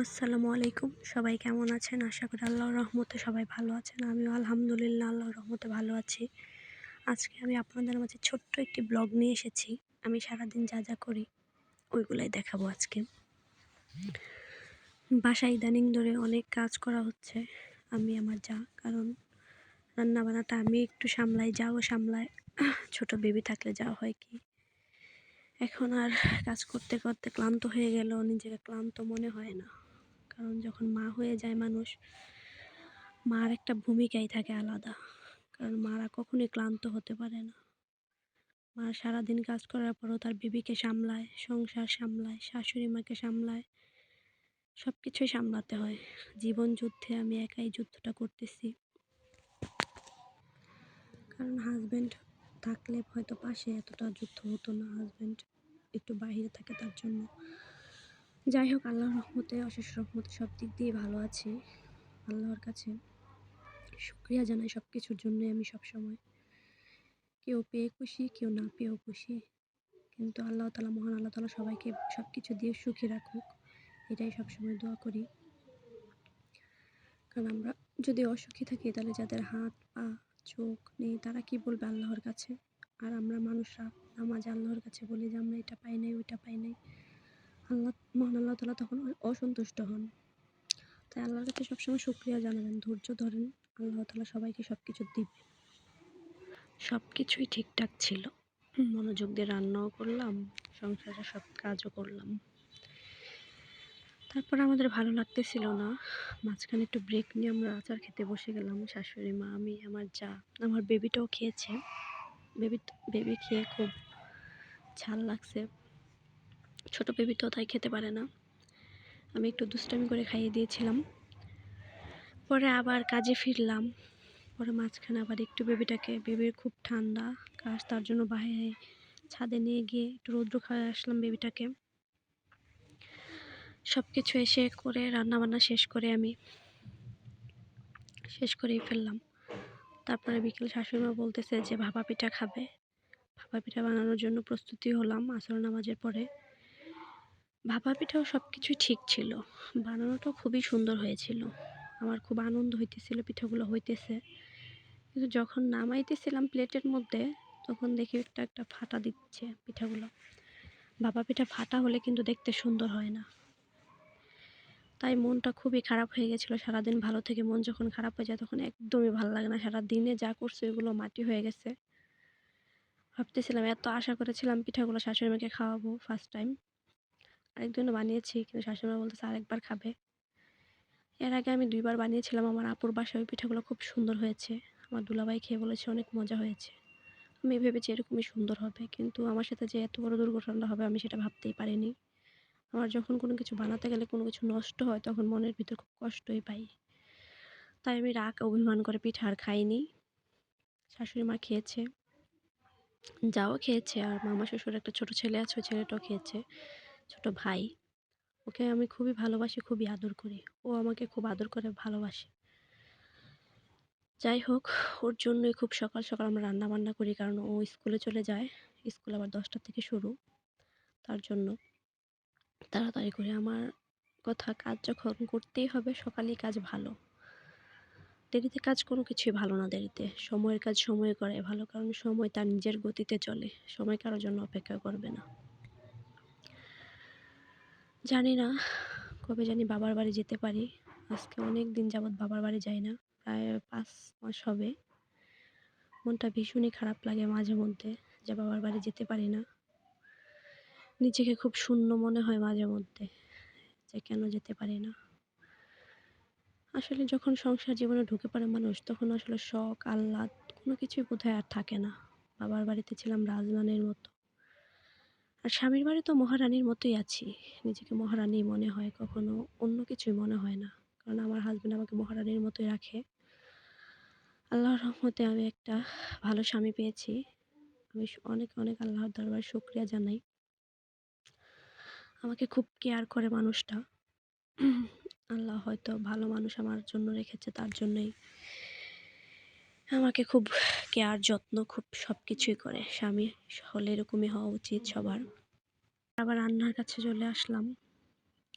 আসসালামু আলাইকুম। সবাই কেমন আছেন? আশা করি আল্লাহর রহমতে সবাই ভালো আছেন। আমিও আলহামদুলিল্লাহ আল্লাহর রহমতে ভালো আছি। আজকে আমি আপনাদের মাঝে ছোট্ট একটি ব্লগ নিয়ে এসেছি। আমি সারাদিন যা করি ওইগুলাই দেখাবো আজকে। বাসায় ইদানিং ধরে অনেক কাজ করা হচ্ছে। আমি আমার যা, কারণ রান্নাবান্নাটা আমি একটু সামলাই, যাও সামলায়। ছোট বেবি থাকলে যা হয় কি, এখন আর কাজ করতে করতে ক্লান্ত হয়ে গেলেও নিজেকে ক্লান্ত মনে হয় না। কারণ যখন মা হয়ে যায় মানুষ, মার একটা ভূমিকাই থাকে আলাদা। কারণ মারা কখনোই ক্লান্ত হতে পারে না। মা সারাদিন কাজ করার পরও তার বেবিকে সামলায়, সংসার সামলায়, শাশুড়ি মাকে সামলায়, সব কিছুই সামলাতে হয়। জীবন যুদ্ধে আমি একাই যুদ্ধটা করতেছি। কারণ হাজব্যান্ড থাকলে হয়তো পাশে এতটা যুদ্ধ হতো না। হাজব্যান্ড একটু বাইরে থাকে, তার জন্য। যাই হোক, আল্লাহর রহমতে, অশেষ রহমতে সব দিক দিয়ে ভালো আছি। আল্লাহর কাছে শুকরিয়া জানাই সব কিছুর জন্য। আমি সবসময়, কেউ পেয়ে খুশি, কেউ না পেয়েও খুশি, কিন্তু আল্লাহ তাআলা, মহান আল্লাহ তাআলা সবাইকে সব কিছু দিয়ে সুখী রাখুক, এটাই সবসময় দোয়া করি। কারণ আমরা যদি অসুখী থাকি, তাহলে যাদের হাত পা চোখ নেই তারা কি বলবে আল্লাহর কাছে? আর আমরা মানুষরা নামাজে আল্লাহর কাছে বলি যে আমরা এটা পাই নাই, ওইটা পাই নাই। মহান আল্লাহ তাআলা তখন অসন্তুষ্ট হন। তাই আল্লাহর কাছে সবসময় শুকরিয়া জানাবেন, ধৈর্য ধরেন, আল্লাহ তাআলা সবাইকে সব কিছু দিবে। সব কিছুই ঠিকঠাক ছিল। মনোযোগ দিয়ে রান্নাও করলাম, সংসারে সব কাজও করলাম। তারপর আমাদের ভালো লাগতেছিল না। মাঝখানে একটু ব্রেক নিয়ে আমরা আচার খেতে বসে গেলাম। শাশুড়ি মা, আমি, আমার যা, আমার বেবিটাও খেয়েছে। বেবি খেয়ে খুব ঝাল লাগছে। ছোট বেবিটাও তাই খেতে পারে না। আমি একটু দুষ্টামি করে খাইয়ে দিয়েছিলাম। পরে আবার কাজে ফিরলাম। পরে মাঝখানে আবার একটু বেবির খুব ঠান্ডা কাশ, তার জন্য বাইরে ছাদে নিয়ে গিয়ে একটু রৌদ্র খাওয়ায় আসলাম বেবিটাকে। সব কিছু এসে করে রান্নাবান্না শেষ করেই ফেললাম। তারপরে বিকেল শাশুড়িমা বলতেছে যে ভাপা পিঠা খাবে। ভাপা পিঠা বানানোর জন্য প্রস্তুতি হলাম আসর নামাজের পরে। ভাপা পিঠাও সব কিছুই ঠিক ছিল, বানানোটাও খুবই সুন্দর হয়েছিল। আমার খুব আনন্দ হইতেছিল পিঠাগুলো হইতেছে। কিন্তু যখন নামাইতেছিলাম প্লেটের মধ্যে, তখন দেখি একটা ফাটা দিচ্ছে পিঠাগুলো। ভাপা পিঠা ফাটা হলে কিন্তু দেখতে সুন্দর হয় না। তাই মনটা খুবই খারাপ হয়ে গেছিলো। সারাদিন ভালো থেকে মন যখন খারাপ হয়ে যায়, তখন একদমই ভালো লাগে না। সারাদিনে যা করছে ওগুলো মাটি হয়ে গেছে। ভাবতেছিলাম, এত আশা করেছিলাম পিঠাগুলো শাশুড়ি মাকে খাওয়াবো ফার্স্ট টাইম। আরেকদিনও বানিয়েছি, কিন্তু শাশুড়ি মা বলতেছে আরেকবার খাবে। এর আগে আমি 2 বার বানিয়েছিলাম আমার আপুর বাসায়। ওই পিঠাগুলো খুব সুন্দর হয়েছে। আমার দুলাভাই খেয়ে বলেছে অনেক মজা হয়েছে। আমি ভেবেছি এরকমই সুন্দর হবে, কিন্তু আমার সাথে যে এত বড় দুর্ঘটনা হবে আমি সেটা ভাবতেই পারিনি। আমার যখন কোনো কিছু বানাতে গেলে কোনো কিছু নষ্ট হয়, তখন মনের ভিতর খুব কষ্টই পাই। তাই আমি রাগ অভিমান করে পিঠা আর খাইনি। শাশুড়ি মা খেয়েছে, যাও খেয়েছে, আর মামা শ্বশুর একটা ছোট ছেলে আছে, ওই ছেলেটাও খেয়েছে, ছোট ভাই। ওকে আমি খুবই ভালোবাসি, খুবই আদর করি। ও আমাকে খুব আদর করে, ভালোবাসে। যাই হোক, ওর জন্যই খুব সকাল সকাল আমরা রান্না বান্না করি, কারণ ও স্কুলে চলে যায়। স্কুল আবার 10টা থেকে শুরু, তার জন্য তাড়াতাড়ি করে। আমার কথা, কাজ যখন করতেই হবে সকালেই কাজ ভালো। দেরিতে কাজ কোনো কিছুই ভালো না। দেরিতে সময়ের কাজ সময়ে করাই ভালো, কারণ সময় তার নিজের গতিতে চলে। সময় কারোর জন্য অপেক্ষা করবে না। জানি না কবে জানি বাবার বাড়ি যেতে পারি। আজকে অনেক দিন যাবৎ বাবার বাড়ি যাই না, প্রায় 5 মাস হবে। মনটা ভীষণই খারাপ লাগে মাঝে মধ্যে যে বাবার বাড়ি যেতে পারি না। নিজেকে খুব শূন্য মনে হয় মাঝে মধ্যে, যে কেন যেতে পারি না। আসলে যখন সংসার জীবনে ঢুকে পড়ে মানুষ, তখন আসলে শখ আহ্লাদ কোনো কিছুই বোধহয় আর থাকে না। বাবার বাড়িতে ছিলাম রাজরানীর মতো, আর স্বামীর বাড়ি তো মহারানীর মতোই আছি। নিজেকে মহারানী মনে হয়, কখনো অন্য কিছুই মনে হয় না। কারণ আমার হাজব্যান্ড আমাকে মহারানীর মতোই রাখে। আল্লাহর রহমতে আমি একটা ভালো স্বামী পেয়েছি। আমি অনেক অনেক আল্লাহর দরবারে শুকরিয়া জানাই। আমাকে খুব কেয়ার করে মানুষটা। আল্লাহ হয়তো ভালো মানুষ আমার জন্য রেখেছে, তার জন্যই আমাকে খুব কেয়ার যত্ন খুব সব কিছুই করে। স্বামী হলে এরকমই হওয়া উচিত সবার। আবার রান্নার কাছে চলে আসলাম।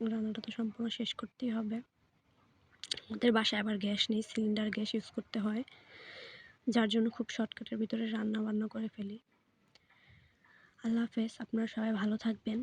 রান্নাটা তো সম্পূর্ণ শেষ করতেই হবে। আমাদের বাসায় আবার গ্যাস নেই, সিলিন্ডার গ্যাস ইউজ করতে হয়, যার জন্য খুব শর্টকাটের ভিতরে রান্না বান্না করে ফেলি। আল্লাহ হাফেজ, আপনারা সবাই ভালো থাকবেন।